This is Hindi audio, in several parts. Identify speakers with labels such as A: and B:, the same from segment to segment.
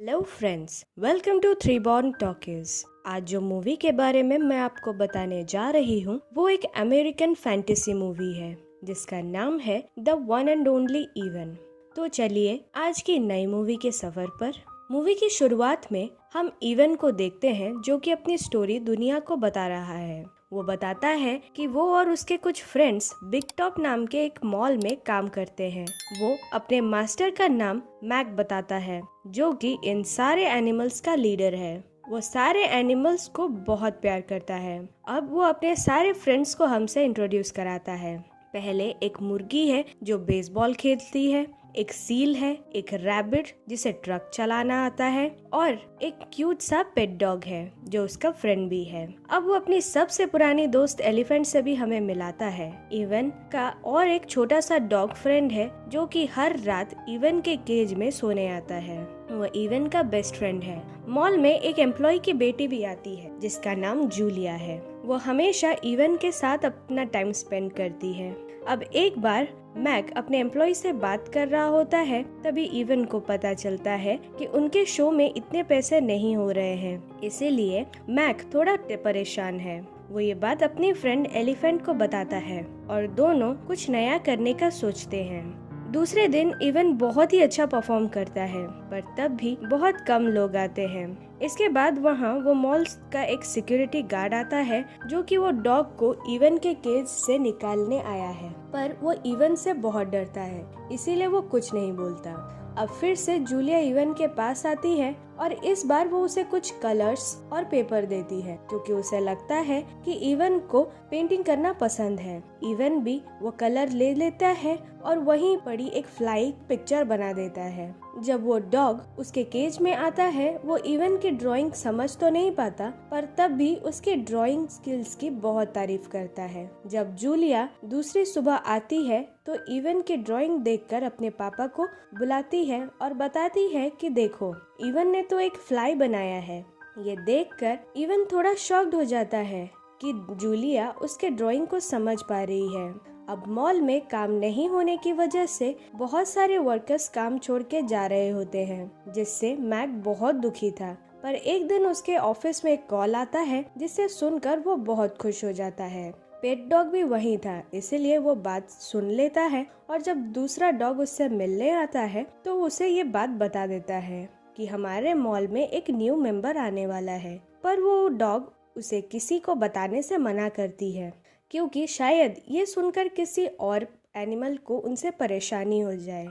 A: Hello friends, welcome to Three Born Talkies. आज जो मूवी के बारे में मैं आपको बताने जा रही हूँ वो एक अमेरिकन फैंटेसी मूवी है जिसका नाम है the one and only even. तो चलिए आज की नई मूवी के सफर पर। मूवी की शुरुआत में हम इवन को देखते हैं जो कि अपनी स्टोरी दुनिया को बता रहा है। वो बताता है कि वो और उसके कुछ फ्रेंड्स बिग टॉप नाम के एक मॉल में काम करते हैं। वो अपने मास्टर का नाम मैक बताता है जो कि इन सारे एनिमल्स का लीडर है। वो सारे एनिमल्स को बहुत प्यार करता है। अब वो अपने सारे फ्रेंड्स को हमसे इंट्रोड्यूस कराता है। पहले एक मुर्गी है जो बेसबॉल खेलती है, एक सील है, एक रैबिट जिसे ट्रक चलाना आता है और एक क्यूट सा पेट डॉग है जो उसका फ्रेंड भी है। अब वो अपनी सबसे पुरानी दोस्त एलिफेंट से भी हमें मिलाता है। इवन का और एक छोटा सा डॉग फ्रेंड है जो कि हर रात इवन के केज में सोने आता है। वो इवन का बेस्ट फ्रेंड है। मॉल में एक एम्प्लॉय की बेटी भी आती है जिसका नाम जूलिया है। वो हमेशा इवन के साथ अपना टाइम स्पेंड करती है। अब एक बार मैक अपने एम्प्लॉय से बात कर रहा होता है, तभी इवन को पता चलता है कि उनके शो में इतने पैसे नहीं हो रहे हैं। इसीलिए मैक थोड़ा परेशान है। वो ये बात अपनी फ्रेंड एलिफेंट को बताता है और दोनों कुछ नया करने का सोचते हैं। दूसरे दिन इवन बहुत ही अच्छा परफॉर्म करता है, पर तब भी बहुत कम लोग आते हैं। इसके बाद वहाँ वो मॉल का एक सिक्योरिटी गार्ड आता है जो कि वो डॉग को इवन के केज से निकालने आया है, पर वो इवन से बहुत डरता है, इसीलिए वो कुछ नहीं बोलता। अब फिर से जूलिया इवन के पास आती है और इस बार वो उसे कुछ कलर्स और पेपर देती है क्योंकि उसे लगता है कि इवन को पेंटिंग करना पसंद है। इवन भी वो कलर ले लेता है और वहीं पड़ी एक फ्लाई पिक्चर बना देता है। जब वो डॉग उसके केज में आता है वो इवन की ड्राइंग समझ तो नहीं पाता, पर तब भी उसके ड्राइंग स्किल्स की बहुत तारीफ करता है। जब जूलिया दूसरी सुबह आती है तो इवन की ड्राइंग देखकर अपने पापा को बुलाती है और बताती है कि देखो, इवन ने तो एक फ्लाई बनाया है। ये देखकर इवन थोड़ा शॉक्ड हो जाता है कि जूलिया उसके ड्राइंग को समझ पा रही है। अब मॉल में काम नहीं होने की वजह से बहुत सारे वर्कर्स काम छोड़ के जा रहे होते हैं, जिससे मैक बहुत दुखी था। पर एक दिन उसके ऑफिस में एक कॉल आता है जिसे सुनकर वो बहुत खुश हो जाता है। पेट डॉग भी वहीं था, इसीलिए वो बात सुन लेता है और जब दूसरा डॉग उससे मिलने आता है तो उसे ये बात बता देता है कि हमारे मॉल में एक न्यू मेंबर आने वाला है। पर वो डॉग उसे किसी को बताने से मना करती है क्योंकि शायद ये सुनकर किसी और एनिमल को उनसे परेशानी हो जाए।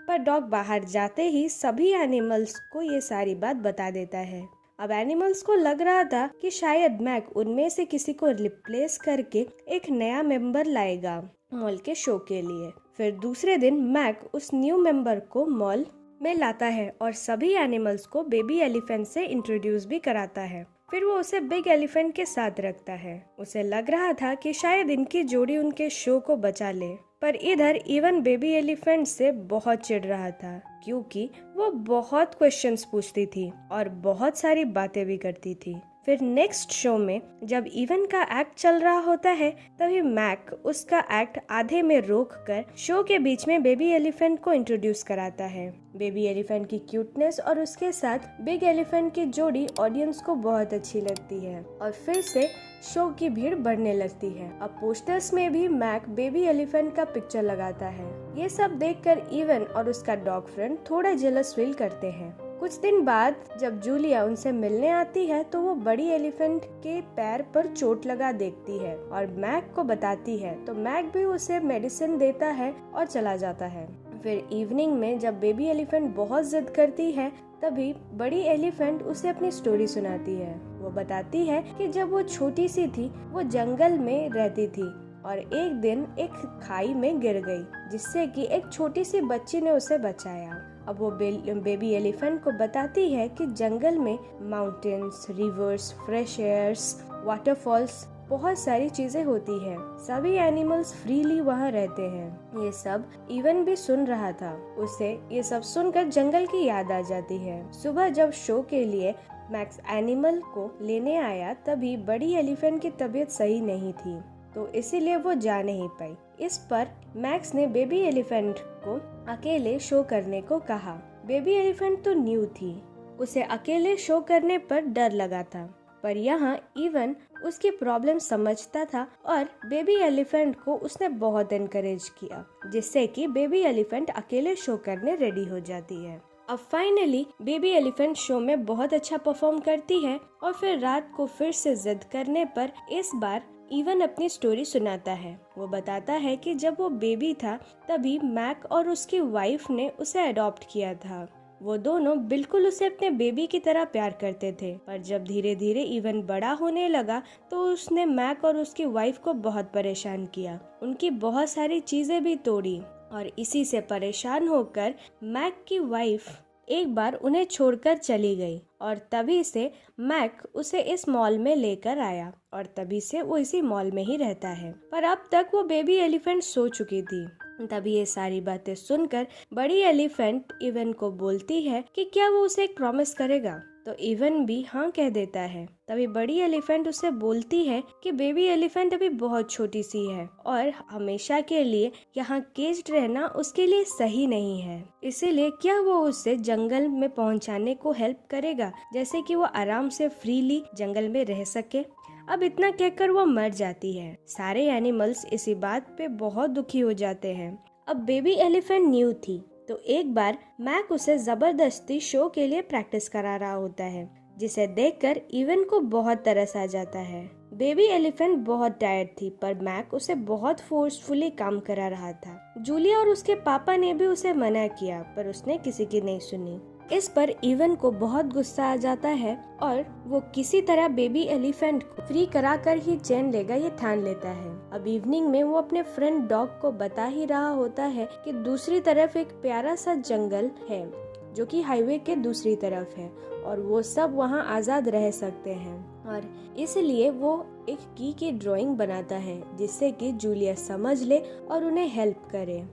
A: पर डॉग बाहर जाते ही सभी एनिमल्स को ये सारी बात बता देता है। अब एनिमल्स को लग रहा था कि शायद मैक उनमें से किसी को रिप्लेस करके एक नया मेंबर लाएगा मॉल के शो के लिए। फिर दूसरे दिन मैक उस न्यू मेंबर को मॉल में लाता है और सभी एनिमल्स को बेबी एलिफेंट से इंट्रोड्यूस भी कराता है। फिर वो उसे बिग एलिफेंट के साथ रखता है। उसे लग रहा था कि शायद इनकी जोड़ी उनके शो को बचा ले, पर इधर इवन बेबी एलिफेंट से बहुत चिढ़ रहा था क्योंकि वो बहुत क्वेश्चंस पूछती थी और बहुत सारी बातें भी करती थी। फिर नेक्स्ट शो में जब इवन का एक्ट चल रहा होता है तभी मैक उसका एक्ट आधे में रोककर शो के बीच में बेबी एलिफेंट को इंट्रोड्यूस कराता है। बेबी एलिफेंट की क्यूटनेस और उसके साथ बिग एलिफेंट की जोड़ी ऑडियंस को बहुत अच्छी लगती है और फिर से शो की भीड़ बढ़ने लगती है। अब पोस्टर्स में भी मैक बेबी एलिफेंट का पिक्चर लगाता है। ये सब देखकर इवन और उसका डॉग फ्रेंड थोड़ा जेलस फील करते हैं। कुछ दिन बाद जब जूलिया उनसे मिलने आती है तो वो बड़ी एलिफेंट के पैर पर चोट लगा देखती है और मैक को बताती है, तो मैक भी उसे मेडिसिन देता है और चला जाता है। फिर इवनिंग में जब बेबी एलिफेंट बहुत जिद करती है तभी बड़ी एलिफेंट उसे अपनी स्टोरी सुनाती है। वो बताती है कि जब वो छोटी सी थी वो जंगल में रहती थी और एक दिन एक खाई में गिर गई जिससे कि एक छोटी सी बच्ची ने उसे बचाया। अब वो बेबी एलिफेंट को बताती है कि जंगल में mountains, rivers, fresh airs, waterfalls, बहुत सारी चीजें होती हैं। सभी एनिमल्स फ्रीली वहाँ रहते हैं। ये सब इवन भी सुन रहा था। उसे ये सब सुनकर जंगल की याद आ जाती है। सुबह जब शो के लिए मैक्स एनिमल को लेने आया तभी बड़ी एलिफेंट की तबीयत सही नहीं थी, तो इसीलिए वो जा नहीं पाई। इस पर मैक्स ने बेबी एलिफेंट को अकेले शो करने को कहा। बेबी एलिफेंट तो न्यू थी उसे अकेले शो करने पर डर लगा था, पर यहाँ इवन उसकी प्रॉब्लम समझता था और बेबी एलिफेंट को उसने बहुत एनकरेज किया, जिससे कि बेबी एलिफेंट अकेले शो करने रेडी हो जाती है। अब फाइनली बेबी एलिफेंट शो में बहुत अच्छा परफॉर्म करती है और फिर रात को फिर से जिद करने पर इस बार इवन अपनी स्टोरी सुनाता है। वो बताता है कि जब वो बेबी था तभी मैक और उसकी वाइफ ने उसे अडॉप्ट किया था। वो दोनों बिल्कुल उसे अपने बेबी की तरह प्यार करते थे, पर जब धीरे धीरे इवन बड़ा होने लगा तो उसने मैक और उसकी वाइफ को बहुत परेशान किया, उनकी बहुत सारी चीजें भी तोड़ी और इसी से परेशान होकर मैक की वाइफ एक बार उन्हें छोड़कर चली गई और तभी से मैक उसे इस मॉल में लेकर आया और तभी से वो इसी मॉल में ही रहता है। पर अब तक वो बेबी एलिफेंट सो चुकी थी। तभी ये सारी बातें सुनकर बड़ी एलिफेंट इवन को बोलती है कि क्या वो उसे एक प्रॉमिस करेगा, तो इवन भी हाँ कह देता है। तभी बड़ी एलिफेंट उसे बोलती है कि बेबी एलिफेंट अभी बहुत छोटी सी है और हमेशा के लिए यहाँ केज्ड रहना उसके लिए सही नहीं है, इसीलिए क्या वो उसे जंगल में पहुँचाने को हेल्प करेगा, जैसे कि वो आराम से फ्रीली जंगल में रह सके। अब इतना कहकर वो मर जाती है। सारे एनिमल्स इसी बात पे बहुत दुखी हो जाते हैं। अब बेबी एलिफेंट न्यू थी तो एक बार मैक उसे जबरदस्ती शो के लिए प्रैक्टिस करा रहा होता है, जिसे देखकर इवन को बहुत तरस आ जाता है। बेबी एलिफेंट बहुत टायर्ड थी पर मैक उसे बहुत फोर्सफुली काम करा रहा था। जूलिया और उसके पापा ने भी उसे मना किया पर उसने किसी की नहीं सुनी। इस पर इवन को बहुत गुस्सा आ जाता है और वो किसी तरह बेबी एलिफेंट को फ्री कराकर ही चैन लेगा ये ठान लेता है। अब इवनिंग में वो अपने फ्रेंड डॉग को बता ही रहा होता है कि दूसरी तरफ एक प्यारा सा जंगल है जो कि हाईवे के दूसरी तरफ है और वो सब वहाँ आजाद रह सकते हैं, और इसलिए वो एक की ड्राइंग बनाता है जिससे कि जूलिया समझ ले और उन्हें हेल्प करे।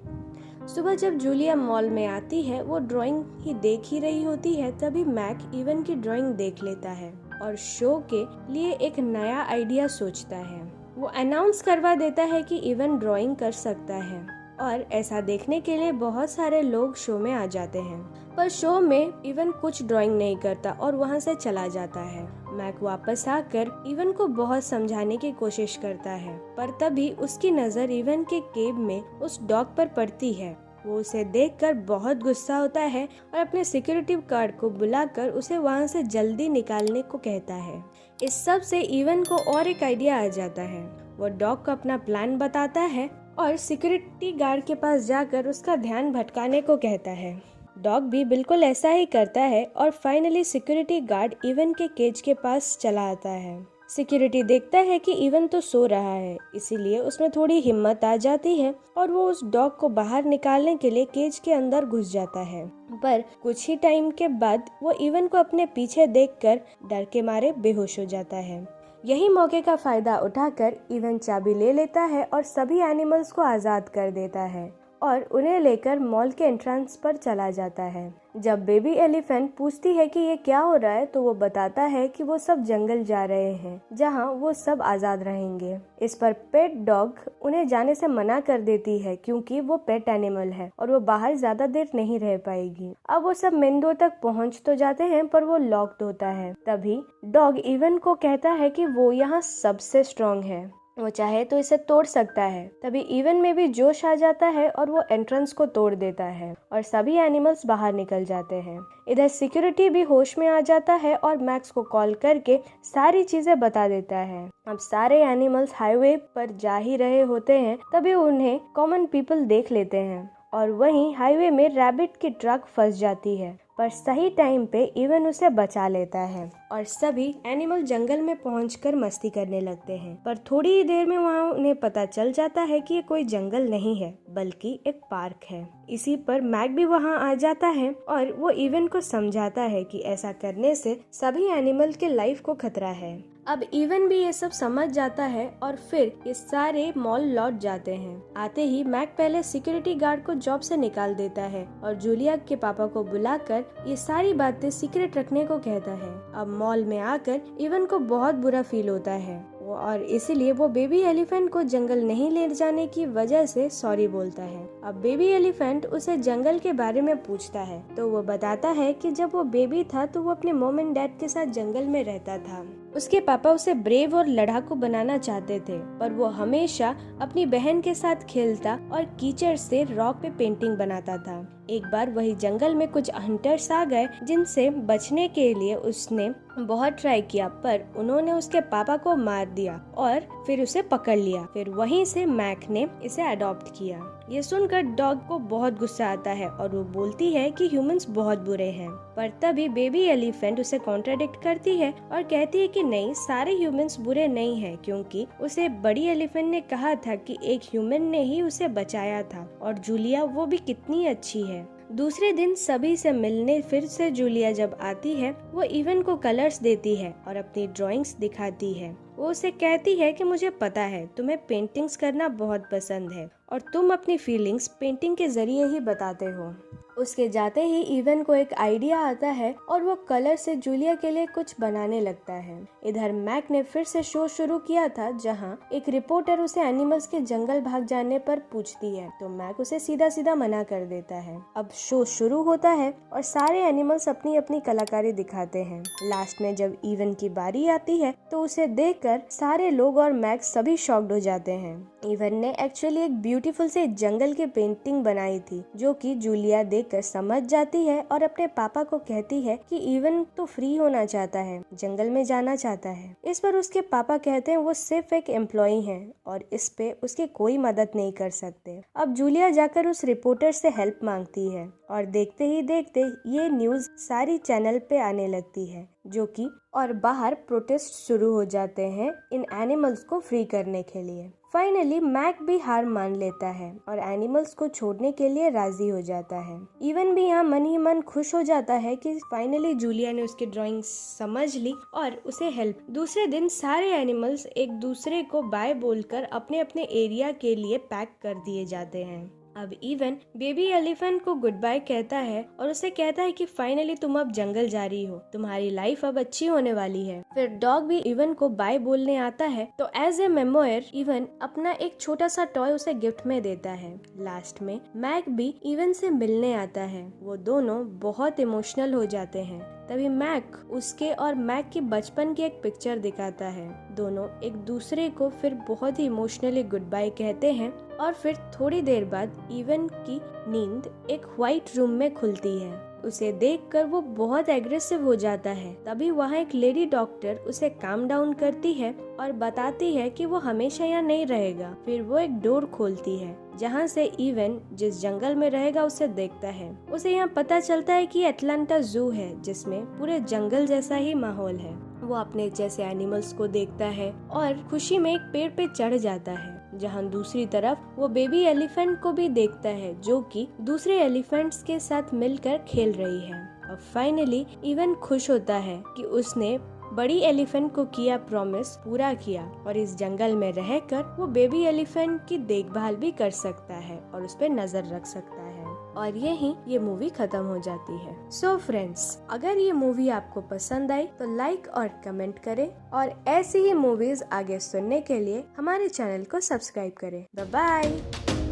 A: सुबह जब जूलिया मॉल में आती है, वो ड्राइंग ही देख ही रही होती है, तभी मैक इवन की ड्राइंग देख लेता है और शो के लिए एक नया आइडिया सोचता है। वो अनाउंस करवा देता है कि इवन ड्राइंग कर सकता है और ऐसा देखने के लिए बहुत सारे लोग शो में आ जाते हैं। पर शो में इवन कुछ ड्राइंग नहीं करता और वहाँ से चला जाता है। मैक वापस आकर इवन को बहुत समझाने की कोशिश करता है, पर तभी उसकी नजर इवन के केब में उस डॉग पर पड़ती है। वो उसे देखकर बहुत गुस्सा होता है और अपने सिक्योरिटी गार्ड को बुलाकर उसे वहाँ से जल्दी निकालने को कहता है। इस सब से इवन को और एक आइडिया आ जाता है। वो डॉग को अपना प्लान बताता है और सिक्योरिटी गार्ड के पास जाकर उसका ध्यान भटकाने को कहता है। डॉग भी बिल्कुल ऐसा ही करता है और फाइनली सिक्योरिटी गार्ड इवन के केज के पास चला आता है। सिक्योरिटी देखता है कि इवन तो सो रहा है, इसीलिए उसमें थोड़ी हिम्मत आ जाती है और वो उस डॉग को बाहर निकालने के लिए केज के अंदर घुस जाता है। पर कुछ ही टाइम के बाद वो इवन को अपने पीछे देखकर डर के मारे बेहोश हो जाता है। यही मौके का फायदा उठाकर इवन चाबी ले लेता है और सभी एनिमल्स को आजाद कर देता है और उन्हें लेकर मॉल के एंट्रेंस पर चला जाता है। जब बेबी एलिफेंट पूछती है कि ये क्या हो रहा है तो वो बताता है कि वो सब जंगल जा रहे हैं जहाँ वो सब आजाद रहेंगे। इस पर पेट डॉग उन्हें जाने से मना कर देती है क्योंकि वो पेट एनिमल है और वो बाहर ज्यादा देर नहीं रह पाएगी। अब वो सब मेन डोर तक पहुँच तो जाते हैं पर वो लॉक्ड होता है। तभी डॉग इवन को कहता है कि वो यहाँ सबसे स्ट्रॉन्ग है, वो चाहे तो इसे तोड़ सकता है। तभी इवन में भी जोश आ जाता है और वो एंट्रेंस को तोड़ देता है और सभी एनिमल्स बाहर निकल जाते हैं। इधर सिक्योरिटी भी होश में आ जाता है और मैक्स को कॉल करके सारी चीजें बता देता है। अब सारे एनिमल्स हाईवे पर जा ही रहे होते हैं, तभी उन्हें कॉमन पीपल देख लेते हैं और वहीं हाईवे में रैबिट की ट्रक फंस जाती है, पर सही टाइम पे इवन उसे बचा लेता है और सभी एनिमल जंगल में पहुंचकर मस्ती करने लगते हैं। पर थोड़ी ही देर में वहाँ उन्हें पता चल जाता है कि ये कोई जंगल नहीं है बल्कि एक पार्क है। इसी पर मैक भी वहाँ आ जाता है और वो इवन को समझाता है कि ऐसा करने से सभी एनिमल के लाइफ को खतरा है। अब इवन भी ये सब समझ जाता है और फिर ये सारे मॉल लौट जाते हैं। आते ही मैक पहले सिक्योरिटी गार्ड को जॉब से निकाल देता है और जूलिया के पापा को बुलाकर ये सारी बातें सीक्रेट रखने को कहता है। अब मॉल में आकर इवन को बहुत बुरा फील होता है। और इसीलिए वो बेबी एलिफेंट को जंगल नहीं ले जाने की वजह से सॉरी बोलता है। अब बेबी एलिफेंट उसे जंगल के बारे में पूछता है तो वो बताता है कि जब वो बेबी था तो वो अपने मॉम एंड डैड के साथ जंगल में रहता था। उसके पापा उसे ब्रेव और लड़ाकू बनाना चाहते थे, पर वो हमेशा अपनी बहन के साथ खेलता और कीचड़ से रॉक पे पेंटिंग बनाता था। एक बार वही जंगल में कुछ हंटर्स आ गए जिनसे बचने के लिए उसने बहुत ट्राई किया, पर उन्होंने उसके पापा को मार दिया और फिर उसे पकड़ लिया। फिर वहीं से मैक ने इसे अडॉप्ट किया। ये सुनकर डॉग को बहुत गुस्सा आता है और वो बोलती है कि ह्यूमंस बहुत बुरे हैं, पर तभी बेबी एलिफेंट उसे कॉन्ट्राडिक्ट करती है और कहती है कि नहीं, सारे ह्यूमंस बुरे नहीं हैं, क्योंकि उसे बड़ी एलिफेंट ने कहा था कि एक ह्यूमन ने ही उसे बचाया था और जूलिया वो भी कितनी अच्छी है। दूसरे दिन सभी से मिलने फिर से जूलिया जब आती है, वो इवन को कलर्स देती है और अपनी ड्राइंग्स दिखाती है। वो उसे कहती है कि मुझे पता है तुम्हें पेंटिंग्स करना बहुत पसंद है और तुम अपनी फीलिंग्स पेंटिंग के जरिए ही बताते हो। उसके जाते ही इवन को एक आइडिया आता है और वो कलर से जूलिया के लिए कुछ बनाने लगता है। इधर मैक ने फिर से शो शुरू किया था जहां एक रिपोर्टर उसे एनिमल्स के जंगल भाग जाने पर पूछती है, तो मैक उसे सीधा सीधा मना कर देता है। अब शो शुरू होता है और सारे एनिमल्स अपनी अपनी कलाकारी दिखाते हैं। लास्ट में जब इवन की बारी आती है तो उसे देखकर सारे लोग और मैक सभी शॉक्ड हो जाते हैं। इवन ने एक्चुअली एक ब्यूटीफुल से जंगल की पेंटिंग बनाई थी जो कि जूलिया देखकर समझ जाती है और अपने पापा को कहती है कि इवन तो फ्री होना चाहता है, जंगल में जाना चाहता है। इस पर उसके पापा कहते हैं वो सिर्फ एक एम्प्लॉई है और इस पे उसकी कोई मदद नहीं कर सकते। अब जूलिया जाकर उस रिपोर्टर से हेल्प मांगती है और देखते ही देखते ये न्यूज सारी चैनल पे आने लगती है जो कि और बाहर प्रोटेस्ट शुरू हो जाते हैं इन एनिमल्स को फ्री करने के लिए। फाइनली मैक भी हार मान लेता है और एनिमल्स को छोड़ने के लिए राजी हो जाता है। इवन भी यहाँ मन ही मन खुश हो जाता है कि फाइनली जूलिया ने उसकी ड्राइंग समझ ली और उसे हेल्प। दूसरे दिन सारे एनिमल्स एक दूसरे को बाय बोलकर अपने अपने एरिया के लिए पैक कर दिए जाते हैं। अब इवन बेबी एलिफेंट को गुड बाय कहता है और उसे कहता है कि फाइनली तुम अब जंगल जा रही हो, तुम्हारी लाइफ अब अच्छी होने वाली है। फिर डॉग भी इवन को बाय बोलने आता है तो एज ए मेमोयर इवन अपना एक छोटा सा टॉय उसे गिफ्ट में देता है। लास्ट में मैक भी इवन से मिलने आता है। वो दोनों बहुत इमोशनल हो जाते हैं। तभी मैक उसके और मैक की बचपन की एक पिक्चर दिखाता है। दोनों एक दूसरे को फिर बहुत ही इमोशनली गुड बाय कहते हैं और फिर थोड़ी देर बाद इवन की नींद एक व्हाइट रूम में खुलती है। उसे देखकर वो बहुत एग्रेसिव हो जाता है। तभी वहाँ एक लेडी डॉक्टर उसे काम डाउन करती है और बताती है कि वो हमेशा यहाँ नहीं रहेगा। फिर वो एक डोर खोलती है जहाँ से इवन जिस जंगल में रहेगा उसे देखता है। उसे यहाँ पता चलता है कि एटलांटा जू है जिसमें पूरे जंगल जैसा ही माहौल है। वो अपने जैसे एनिमल्स को देखता है और खुशी में एक पेड़ पे चढ़ जाता है, जहाँ दूसरी तरफ वो बेबी एलिफेंट को भी देखता है जो कि दूसरे एलिफेंट्स के साथ मिलकर खेल रही है। अब फाइनली इवन खुश होता है कि उसने बड़ी एलिफेंट को किया प्रॉमिस पूरा किया और इस जंगल में रहकर वो बेबी एलिफेंट की देखभाल भी कर सकता है और उस पर नजर रख सकता है। और यहीं ये मूवी खत्म हो जाती है। सो फ्रेंड्स, अगर ये मूवी आपको पसंद आई तो लाइक और कमेंट करें और ऐसी ही मूवीज आगे सुनने के लिए हमारे चैनल को सब्सक्राइब करें। Bye bye.